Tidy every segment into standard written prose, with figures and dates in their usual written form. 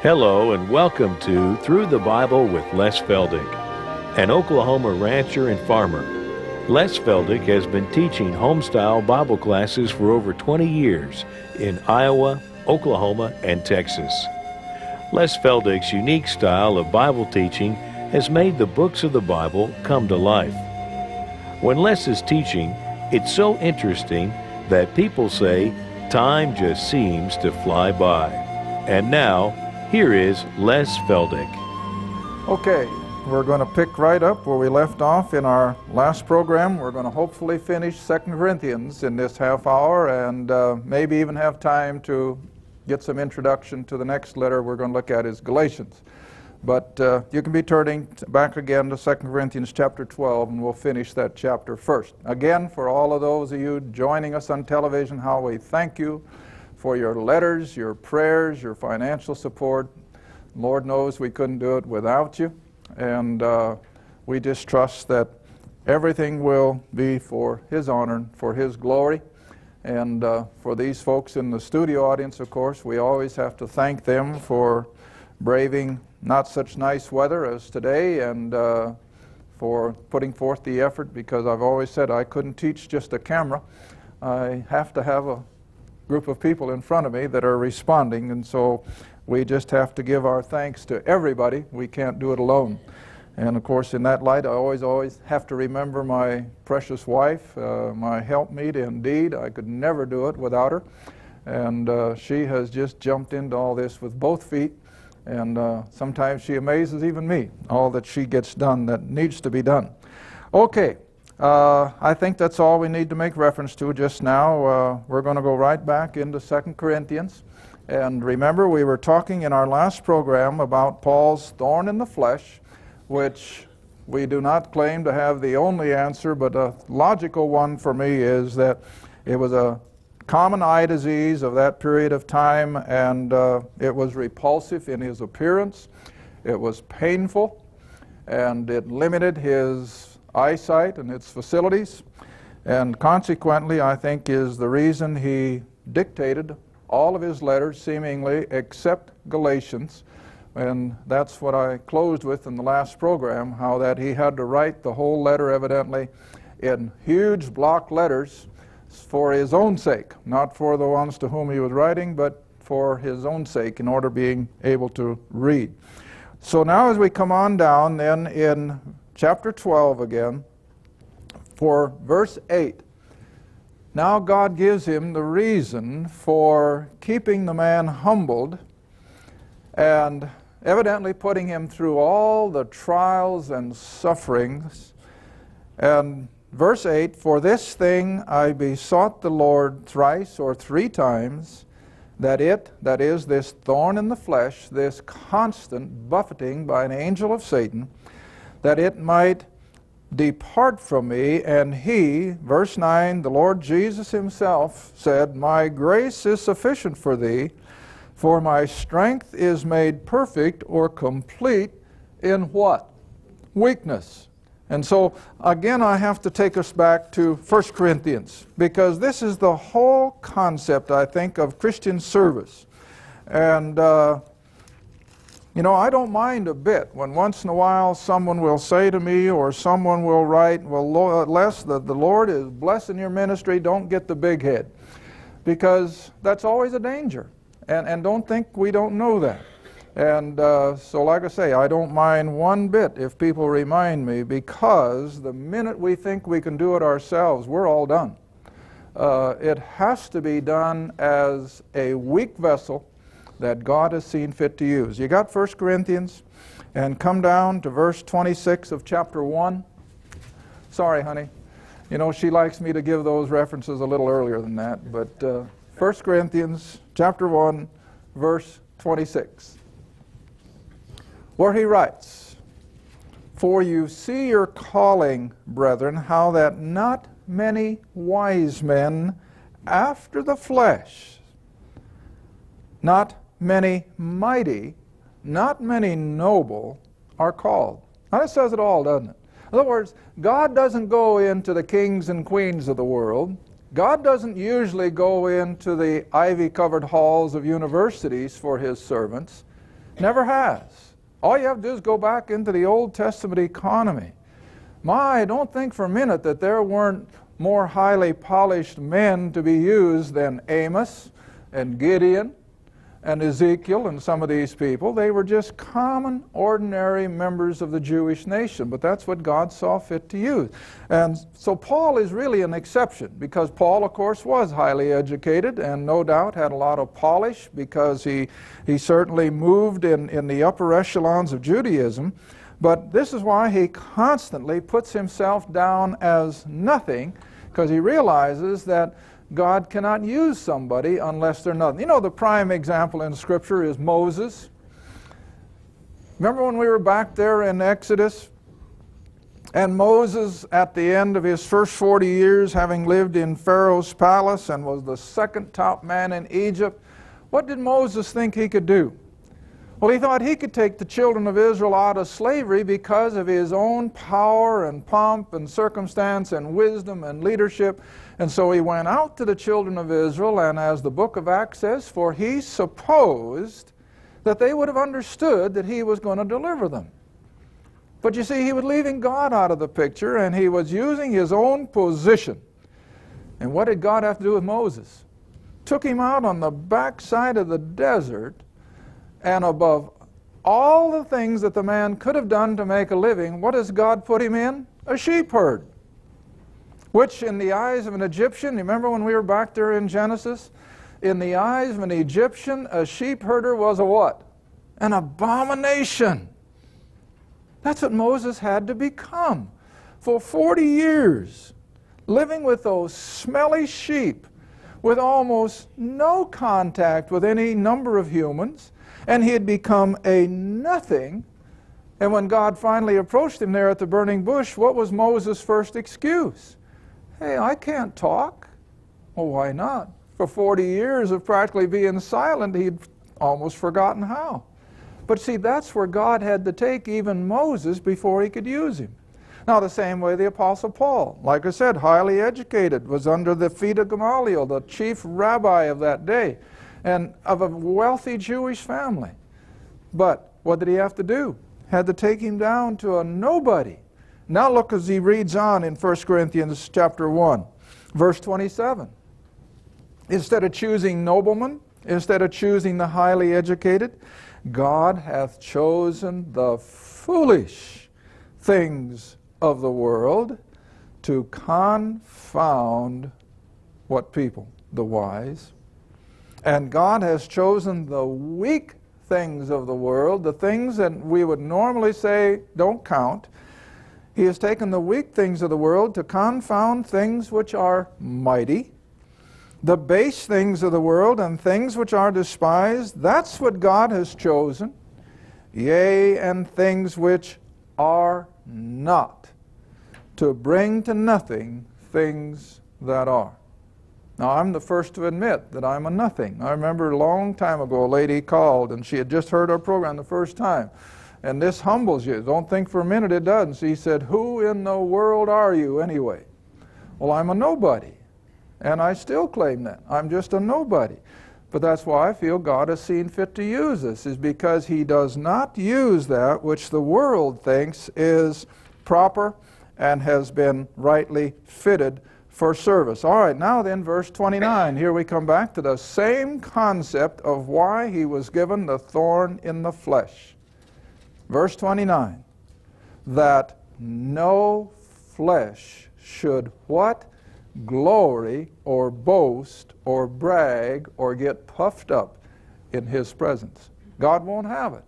Hello and welcome to Through the Bible with Les Feldick, an Oklahoma rancher and farmer. Les Feldick has been teaching homestyle Bible classes for over 20 years in Iowa, Oklahoma, and Texas. Les Feldick's unique style of Bible teaching has made the books of the Bible come to life. When Les is teaching, it's so interesting that people say time just seems to fly by. And now, here is Les Feldick. Okay, we're going to pick right up where we left off in our last program. We're going to hopefully finish 2 Corinthians in this half hour and maybe even have time to get some introduction to the next letter we're going to look at is Galatians. But you can be turning back again to 2 Corinthians chapter 12 and we'll finish that chapter first. Again, for all of those of you joining us on television, how we thank you for your letters, your prayers, your financial support. Lord knows we couldn't do it without you. And we just trust that everything will be for His honor, for His glory. And for these folks in the studio audience, of course, we always have to thank them for braving not such nice weather as today and for putting forth the effort, because I've always said I couldn't teach just a camera. I have to have a group of people in front of me that are responding, and so we just have to give our thanks to everybody. We can't do it alone. And of course, in that light, I always have to remember my precious wife, my helpmeet indeed. I could never do it without her. And she has just jumped into all this with both feet. And sometimes she amazes even me, all that she gets done that needs to be done. Okay. I think that's all we need to make reference to just now. We're going to go right back into 2 Corinthians. And remember, we were talking in our last program about Paul's thorn in the flesh, which we do not claim to have the only answer, but a logical one for me is that it was a common eye disease of that period of time, and it was repulsive in his appearance. It was painful, and it limited his eyesight and its facilities, and consequently I think is the reason he dictated all of his letters seemingly except Galatians, and that's what I closed with in the last program, how that he had to write the whole letter evidently in huge block letters for his own sake, not for the ones to whom he was writing, but for his own sake in order being able to read. So now as we come on down then in chapter 12 again, for verse 8. Now God gives him the reason for keeping the man humbled and evidently putting him through all the trials and sufferings. And verse 8, for this thing I besought the Lord thrice or 3 times, that it, that is, this thorn in the flesh, this constant buffeting by an angel of Satan, that it might depart from me. And he, verse 9, the Lord Jesus himself said, my grace is sufficient for thee, for my strength is made perfect or complete in what? Weakness. And so, again, I have to take us back to 1 Corinthians, because this is the whole concept, I think, of Christian service. And you know, I don't mind a bit when once in a while someone will say to me or someone will write, well, Les, the Lord is blessing your ministry, don't get the big head. Because that's always a danger. And don't think we don't know that. And so like I say, I don't mind one bit if people remind me, because the minute we think we can do it ourselves, we're all done. It has to be done as a weak vessel that God has seen fit to use. You got 1 Corinthians, and come down to verse 26 of chapter 1. Sorry, honey. You know, she likes me to give those references a little earlier than that. But 1 Corinthians chapter 1, verse 26, where he writes, for you see your calling, brethren, how that not many wise men after the flesh, not many mighty, not many noble are called. Now that says it all, doesn't it? In other words, God doesn't go into the kings and queens of the world. God doesn't usually go into the ivy-covered halls of universities for His servants. Never has. All you have to do is go back into the Old Testament economy. I don't think for a minute that there weren't more highly polished men to be used than Amos and Gideon and Ezekiel and some of these people. They were just common, ordinary members of the Jewish nation, but that's what God saw fit to use. And so Paul is really an exception, because Paul, of course, was highly educated and no doubt had a lot of polish, because he certainly moved in the upper echelons of Judaism. But this is why he constantly puts himself down as nothing, because he realizes that God cannot use somebody unless they're nothing. You know, the prime example in Scripture is Moses. Remember when we were back there in Exodus? And Moses, at the end of his first 40 years, having lived in Pharaoh's palace and was the second top man in Egypt, what did Moses think he could do? Well, he thought he could take the children of Israel out of slavery because of his own power and pomp and circumstance and wisdom and leadership. And so he went out to the children of Israel, and as the book of Acts says, for he supposed that they would have understood that he was going to deliver them. But you see, he was leaving God out of the picture, and he was using his own position. And what did God have to do with Moses? Took him out on the backside of the desert, and above all the things that the man could have done to make a living, what does God put him in? A sheep herd. Which in the eyes of an Egyptian, remember when we were back there in Genesis? In the eyes of an Egyptian, a sheep herder was a what? An abomination. That's what Moses had to become. For 40 years, living with those smelly sheep, with almost no contact with any number of humans, and he had become a nothing. And when God finally approached him there at the burning bush, what was Moses' first excuse? Hey, I can't talk. Well, why not? For 40 years of practically being silent, he'd almost forgotten how. But see, that's where God had to take even Moses before he could use him. Now, the same way the Apostle Paul, like I said, highly educated, was under the feet of Gamaliel, the chief rabbi of that day, and of a wealthy Jewish family. But what did he have to do? Had to take him down to a nobody. Now look as he reads on in 1 Corinthians chapter 1, verse 27. Instead of choosing noblemen, instead of choosing the highly educated, God hath chosen the foolish things of the world to confound what people? The wise. And God has chosen the weak things of the world, the things that we would normally say don't count. He has taken the weak things of the world to confound things which are mighty, the base things of the world and things which are despised. That's what God has chosen. Yea, and things which are not, to bring to nothing things that are. Now, I'm the first to admit that I'm a nothing. I remember a long time ago a lady called, and she had just heard our program the first time. And this humbles you. Don't think for a minute it doesn't. She said, who in the world are you anyway? Well, I'm a nobody. And I still claim that. I'm just a nobody. But that's why I feel God has seen fit to use us, is because he does not use that which the world thinks is proper and has been rightly fitted for service. All right, now then, verse 29. Here we come back to the same concept of why he was given the thorn in the flesh. Verse 29, that no flesh should what? Glory or boast or brag or get puffed up in his presence. God won't have it.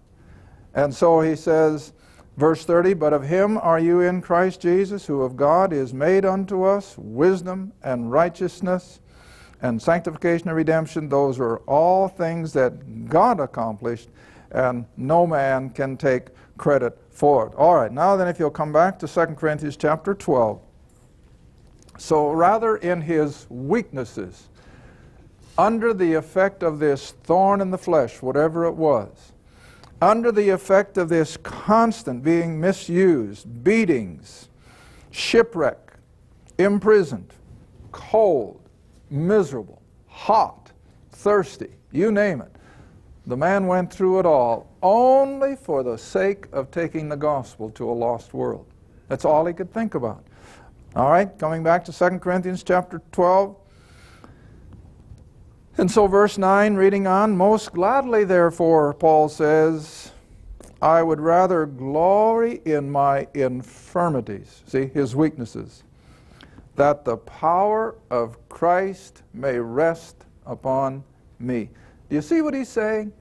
And so he says, verse 30, but of him are you in Christ Jesus, who of God is made unto us wisdom and righteousness and sanctification and redemption. Those are all things that God accomplished, and no man can take credit for it. All right, now then, if you'll come back to 2 Corinthians chapter 12. So rather in his weaknesses, under the effect of this thorn in the flesh, whatever it was, under the effect of this constant being misused, beatings, shipwreck, imprisoned, cold, miserable, hot, thirsty, you name it. The man went through it all, only for the sake of taking the gospel to a lost world. That's all he could think about. All right, coming back to 2 Corinthians chapter 12. And so verse 9, reading on, most gladly therefore, Paul says, I would rather glory in my infirmities, see, his weaknesses, that the power of Christ may rest upon me. Do you see what he's saying?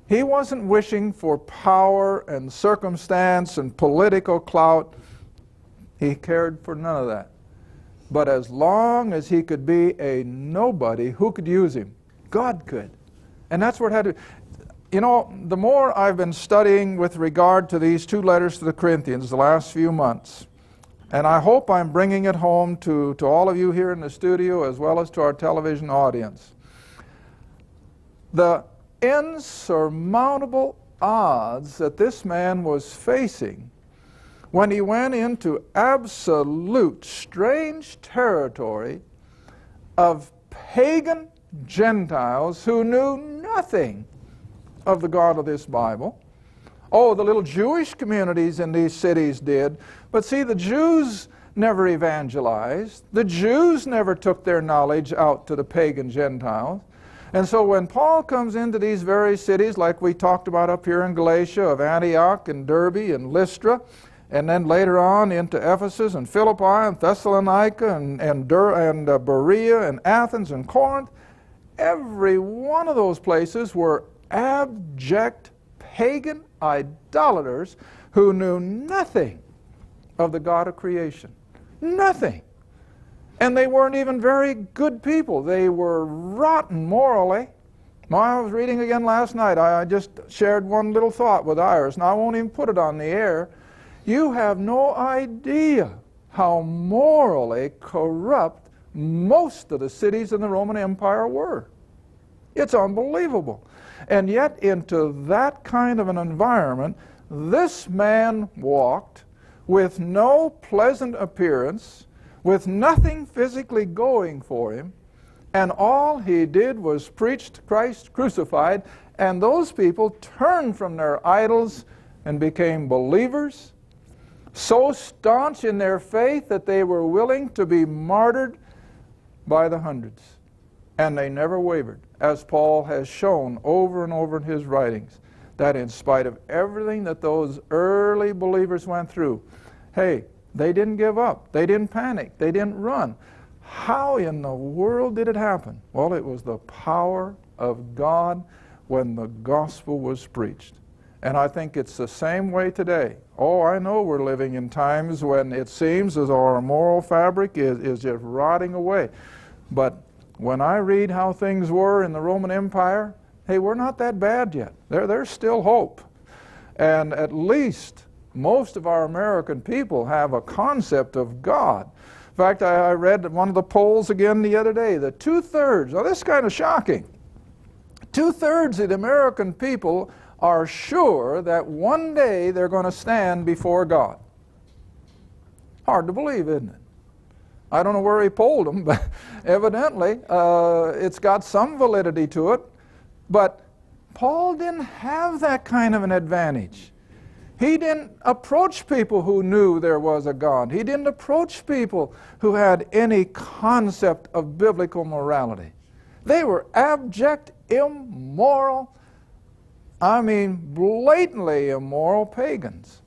He wasn't wishing for power and circumstance and political clout. He cared for none of that. But as long as he could be a nobody, who could use him? God could. And that's what it had to. You know, the more I've been studying with regard to these two letters to the Corinthians the last few months, and I hope I'm bringing it home to all of you here in the studio as well as to our television audience, the insurmountable odds that this man was facing when he went into absolute strange territory of pagan Gentiles who knew nothing of the God of this Bible. Oh, the little Jewish communities in these cities did, but see, the Jews never evangelized. The Jews never took their knowledge out to the pagan Gentiles. And so when Paul comes into these very cities, like we talked about up here in Galatia, of Antioch and Derbe and Lystra, and then later on into Ephesus and Philippi and Thessalonica and Berea and Athens and Corinth, every one of those places were abject pagan idolaters who knew nothing of the God of creation. Nothing. And they weren't even very good people. They were rotten morally. Well, I was reading again last night. I just shared one little thought with Iris, and I won't even put it on the air. You have no idea how morally corrupt most of the cities in the Roman Empire were. It's unbelievable. And yet into that kind of an environment, this man walked with no pleasant appearance, with nothing physically going for him, and all he did was preached Christ crucified, and those people turned from their idols and became believers, so staunch in their faith that they were willing to be martyred by the hundreds. And they never wavered, as Paul has shown over and over in his writings, that in spite of everything that those early believers went through, hey, they didn't give up. They didn't panic. They didn't run. How in the world did it happen? Well, it was the power of God when the gospel was preached. And I think it's the same way today. Oh, I know we're living in times when it seems as though our moral fabric is just rotting away. But when I read how things were in the Roman Empire, hey, we're not that bad yet. There's still hope. And at least most of our American people have a concept of God. In fact, I read one of the polls again the other day that 2/3, now this is kind of shocking, 2/3 of the American people are sure that one day they're going to stand before God. Hard to believe, isn't it? I don't know where he polled them, but evidently it's got some validity to it. But Paul didn't have that kind of an advantage. He didn't approach people who knew there was a God. He didn't approach people who had any concept of biblical morality. They were abject, immoral, blatantly immoral pagans.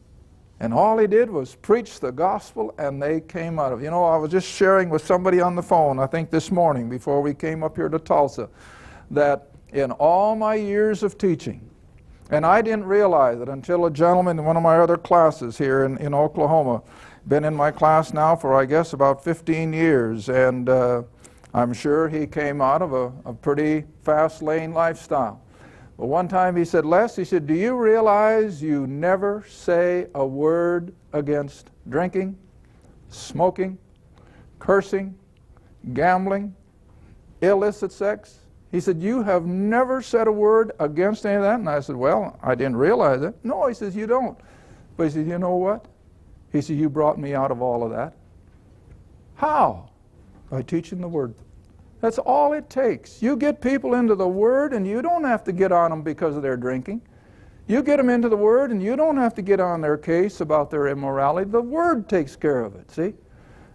And all he did was preach the gospel, and they came out of it. You know, I was just sharing with somebody on the phone, I think this morning, before we came up here to Tulsa, that in all my years of teaching, and I didn't realize it until a gentleman in one of my other classes here in Oklahoma, been in my class now for, I guess, about 15 years, and I'm sure he came out of a pretty fast-lane lifestyle. But one time he said, Les, he said, do you realize you never say a word against drinking, smoking, cursing, gambling, illicit sex? He said, you have never said a word against any of that? And I said, well, I didn't realize it. No, he says, you don't. But he said, you know what? He said, you brought me out of all of that. How? By teaching the Word. That's all it takes. You get people into the Word, and you don't have to get on them because of their drinking. You get them into the Word, and you don't have to get on their case about their immorality. The Word takes care of it, see?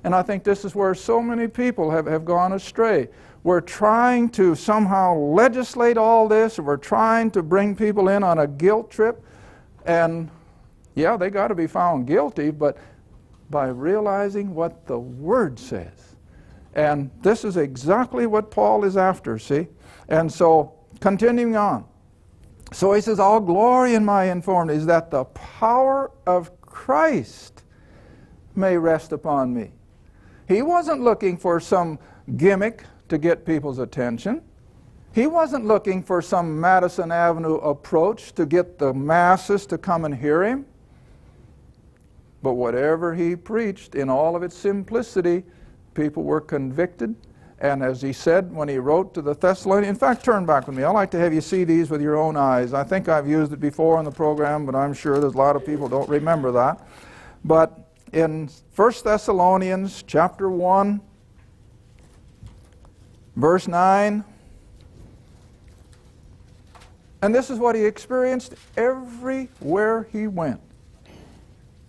And I think this is where so many people have gone astray. We're trying to somehow legislate all this, and we're trying to bring people in on a guilt trip. And yeah, they got to be found guilty, but by realizing what the Word says. And this is exactly what Paul is after, see? And so, continuing on. So he says, all glory in my infirmity is that the power of Christ may rest upon me. He wasn't looking for some gimmick to get people's attention. He wasn't looking for some Madison Avenue approach to get the masses to come and hear him. But whatever he preached, in all of its simplicity, people were convicted. And as he said when he wrote to the Thessalonians, in fact, turn back with me. I'd like to have you see these with your own eyes. I think I've used it before in the program, but I'm sure there's a lot of people who don't remember that. But in 1 Thessalonians chapter 1, verse 9, and this is what he experienced everywhere he went.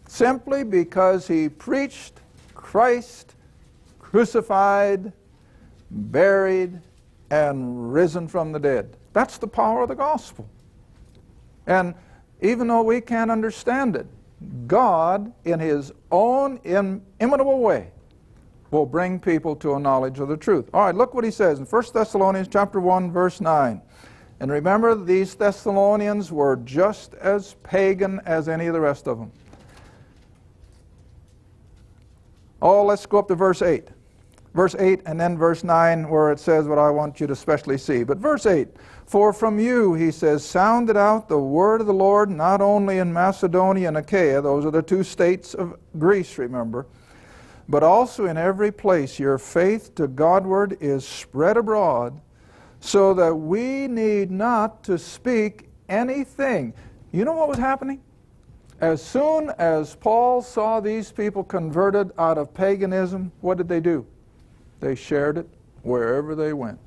Simply because he preached Christ crucified, buried, and risen from the dead. That's the power of the gospel. And even though we can't understand it, God, in His own inimitable way, will bring people to a knowledge of the truth. All right, look what he says in 1 Thessalonians chapter 1, verse 9. And remember, these Thessalonians were just as pagan as any of the rest of them. Oh, let's go up to verse 8. Verse 8 and then verse 9, where it says what I want you to especially see. But verse 8, for from you, he says, sounded out the word of the Lord, not only in Macedonia and Achaia, those are the two states of Greece, remember, but also in every place your faith to Godward is spread abroad, so that we need not to speak anything. You know what was happening? As soon as Paul saw these people converted out of paganism, what did they do? They shared it wherever they went.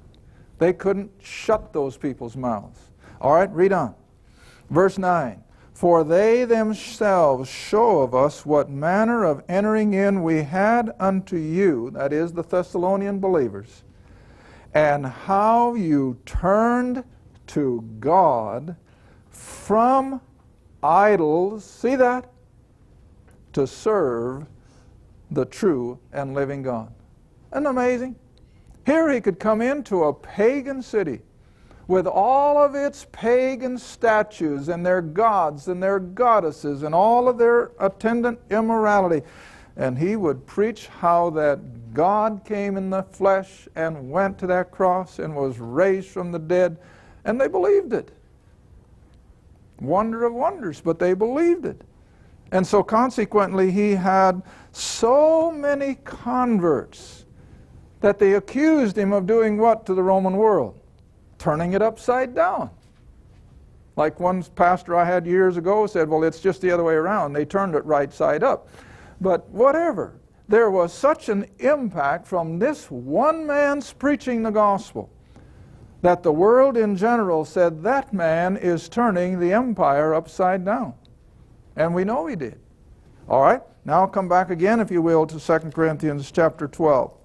They couldn't shut those people's mouths. All right, read on. Verse 9. For they themselves show of us what manner of entering in we had unto you, that is, the Thessalonian believers, and how you turned to God from idols, see that? To serve the true and living God. Isn't it amazing? Here he could come into a pagan city with all of its pagan statues and their gods and their goddesses and all of their attendant immorality. And he would preach how that God came in the flesh and went to that cross and was raised from the dead. And they believed it. Wonder of wonders, but they believed it. And so consequently, he had so many converts that they accused him of doing what to the Roman world? Turning it upside down. Like one pastor I had years ago said, well, it's just the other way around. They turned it right side up. But whatever. There was such an impact from this one man's preaching the gospel that the world in general said that man is turning the empire upside down. And we know he did. All right, now come back again, if you will, to 2 Corinthians chapter 12.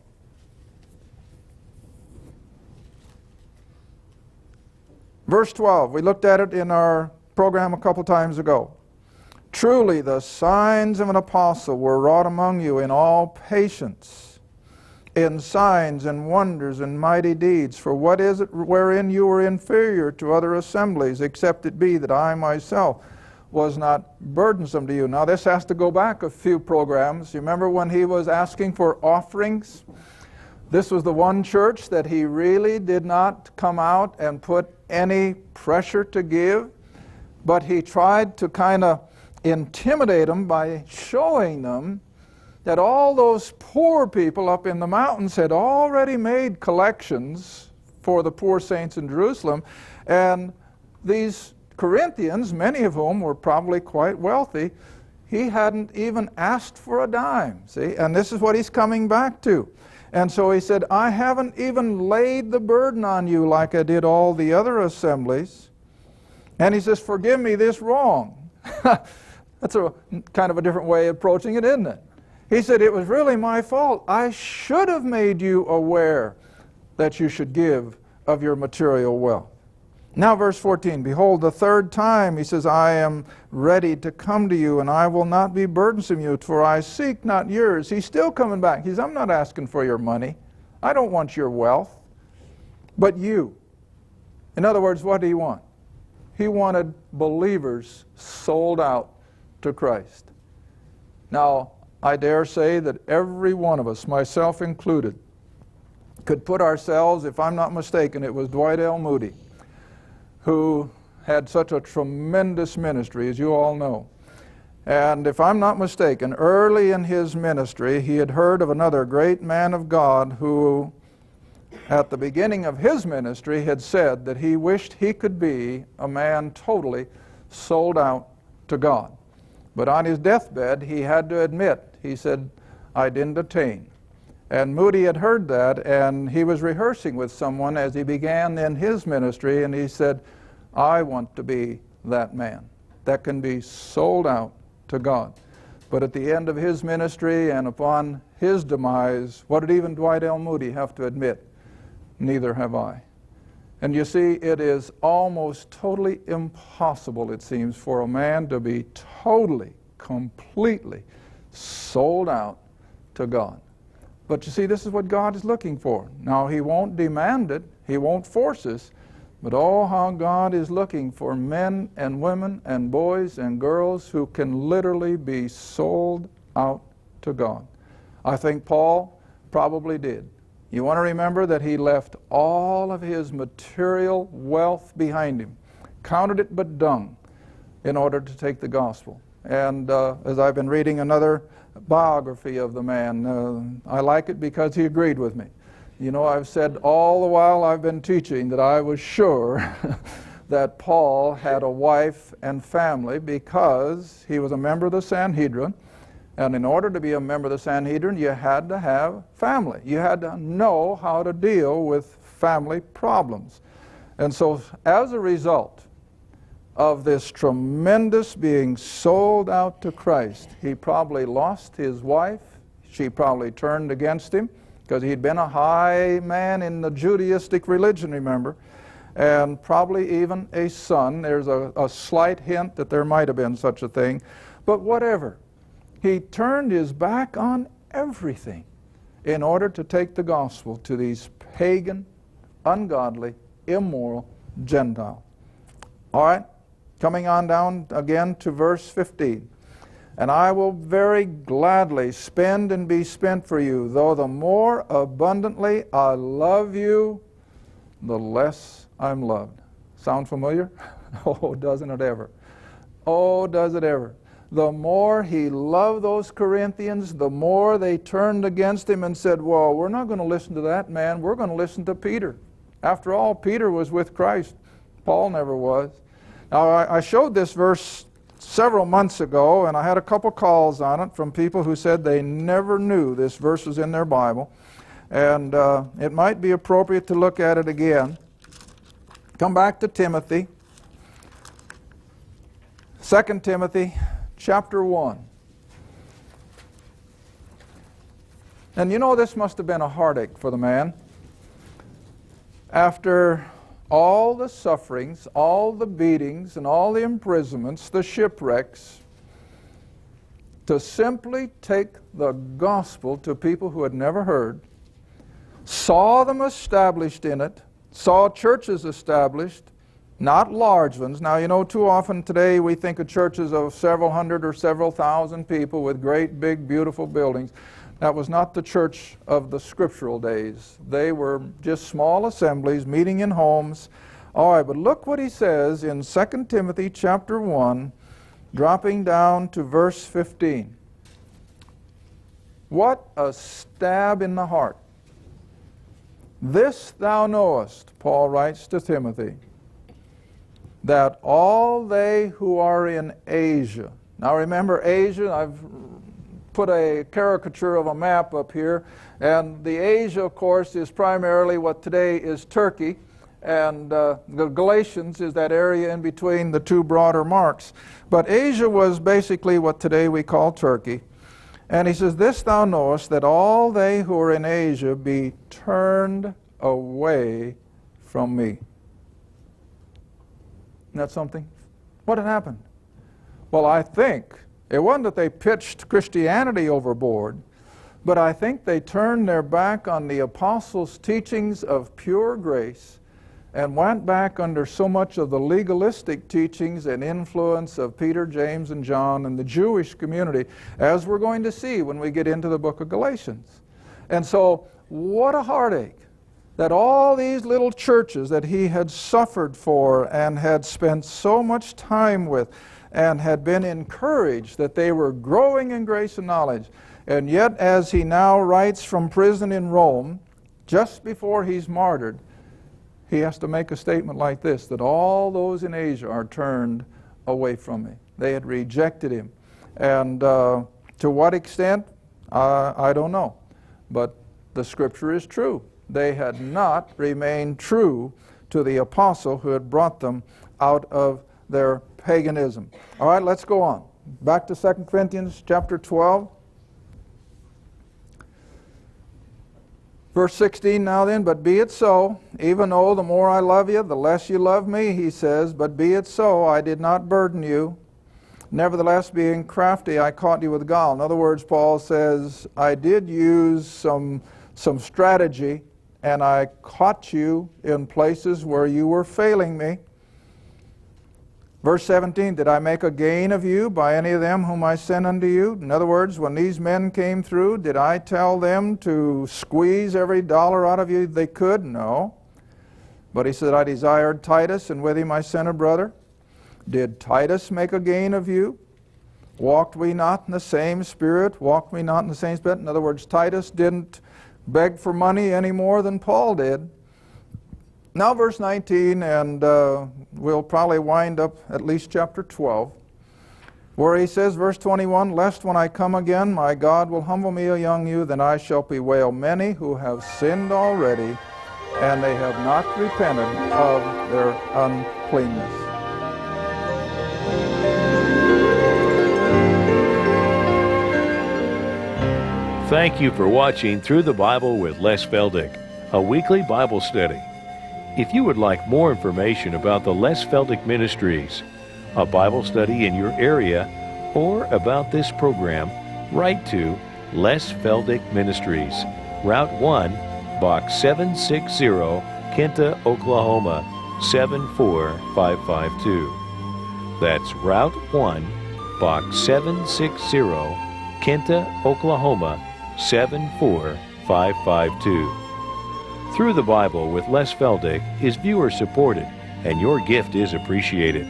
Verse 12, we looked at it in our program a couple times ago. Truly the signs of an apostle were wrought among you in all patience, in signs and wonders and mighty deeds. For what is it wherein you were inferior to other assemblies, except it be that I myself was not burdensome to you? Now this has to go back a few programs. You remember when he was asking for offerings? This was the one church that he really did not come out and put any pressure to give, but he tried to kind of intimidate them by showing them that all those poor people up in the mountains had already made collections for the poor saints in Jerusalem, and these Corinthians, many of whom were probably quite wealthy, he hadn't even asked for a dime, see? And this is what he's coming back to. And so he said, I haven't even laid the burden on you like I did all the other assemblies. And he says, forgive me this wrong. That's a kind of a different way of approaching it, isn't it? He said, it was really my fault. I should have made you aware that you should give of your material wealth. Now verse 14, behold, the third time he says, I am ready to come to you, and I will not be burdensome you, for I seek not yours. He's still coming back. He says, I'm not asking for your money. I don't want your wealth, but you. In other words, what did he want? He wanted believers sold out to Christ. Now, I dare say that every one of us, myself included, could put ourselves, if I'm not mistaken, it was Dwight L. Moody, who had such a tremendous ministry, as you all know. And if I'm not mistaken, early in his ministry, he had heard of another great man of God who, at the beginning of his ministry, had said that he wished he could be a man totally sold out to God. But on his deathbed, he had to admit, he said, I didn't attain. And Moody had heard that, and he was rehearsing with someone as he began in his ministry, and he said, I want to be that man that can be sold out to God. But at the end of his ministry and upon his demise, what did even Dwight L. Moody have to admit? Neither have I. And you see, it is almost totally impossible, it seems, for a man to be totally, completely sold out to God. But you see, this is what God is looking for. Now, he won't demand it, he won't force us, but oh, how God is looking for men and women and boys and girls who can literally be sold out to God. I think Paul probably did. You want to remember that he left all of his material wealth behind him, counted it but dung, in order to take the gospel. And as I've been reading another biography of the man, I like it because he agreed with me. You know, I've said all the while I've been teaching that I was sure that Paul had a wife and family because he was a member of the Sanhedrin. And in order to be a member of the Sanhedrin, you had to have family. You had to know how to deal with family problems. And so as a result of this tremendous being sold out to Christ, he probably lost his wife. She probably turned against him because he'd been a high man in the Judaistic religion, remember, and probably even a son. There's a slight hint that there might have been such a thing. But whatever. He turned his back on everything in order to take the gospel to these pagan, ungodly, immoral Gentiles. All right, coming on down again to verse 15. And I will very gladly spend and be spent for you, though the more abundantly I love you, the less I'm loved. Sound familiar? Oh, doesn't it ever? Oh, does it ever? The more he loved those Corinthians, the more they turned against him and said, well, we're not going to listen to that man. We're going to listen to Peter. After all, Peter was with Christ. Paul never was. Now, I showed this verse several months ago, and I had a couple calls on it from people who said they never knew this verse was in their Bible. And it might be appropriate to look at it again. Come back to Timothy. 2 Timothy chapter 1. And you know, this must have been a heartache for the man. After all the sufferings, all the beatings, and all the imprisonments, the shipwrecks, to simply take the gospel to people who had never heard, saw them established in it, saw churches established, not large ones. Now, you know, too often today we think of churches of several hundred or several thousand people with great, big, beautiful buildings. That was not the church of the scriptural days. They were just small assemblies meeting in homes. All right, but look what he says in 2 Timothy chapter 1, dropping down to verse 15. What a stab in the heart. This thou knowest, Paul writes to Timothy, that all they who are in Asia. Now remember Asia, I've put a caricature of a map up here, and the Asia, of course, is primarily what today is Turkey, And the Galatians is that area in between the two broader marks. But Asia was basically what today we call Turkey. And he says, "This thou knowest, that all they who are in Asia be turned away from me." Isn't that something? What had happened? Well, I think it wasn't that they pitched Christianity overboard, but I think they turned their back on the apostles' teachings of pure grace and went back under so much of the legalistic teachings and influence of Peter, James, and John and the Jewish community, as we're going to see when we get into the book of Galatians. And so, what a heartache that all these little churches that he had suffered for and had spent so much time with and had been encouraged that they were growing in grace and knowledge. And yet, as he now writes from prison in Rome, just before he's martyred, he has to make a statement like this, that all those in Asia are turned away from me. They had rejected him. And to what extent, I don't know. But the scripture is true. They had not remained true to the apostle who had brought them out of their paganism. All right, let's go on. Back to 2 Corinthians chapter 12. Verse 16, "Now then, but be it so, even though the more I love you, the less you love me," he says, "but be it so, I did not burden you. Nevertheless, being crafty, I caught you with gall." In other words, Paul says, I did use some strategy, and I caught you in places where you were failing me. Verse 17, "Did I make a gain of you by any of them whom I sent unto you?" In other words, when these men came through, did I tell them to squeeze every dollar out of you they could? No. But he said, "I desired Titus, and with him I sent a brother." Did Titus make a gain of you? Walked we not in the same spirit? Walked we not in the same spirit? In other words, Titus didn't beg for money any more than Paul did. Now verse 19, and we'll probably wind up at least chapter 12, where he says, verse 21, "Lest when I come again, my God will humble me among you, then I shall bewail many who have sinned already, and they have not repented of their uncleanness." Thank you for watching Through the Bible with Les Feldick, a weekly Bible study. If you would like more information about the Les Feldick Ministries, a Bible study in your area, or about this program, write to Les Feldick Ministries, Route 1, Box 760, Kinta, Oklahoma, 74552. That's Route 1, Box 760, Kinta, Oklahoma, 74552. Through the Bible with Les Feldick is viewer supported, and your gift is appreciated.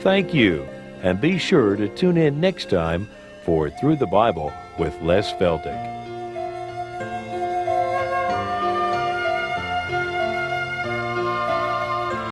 Thank you, and be sure to tune in next time for Through the Bible with Les Feldick.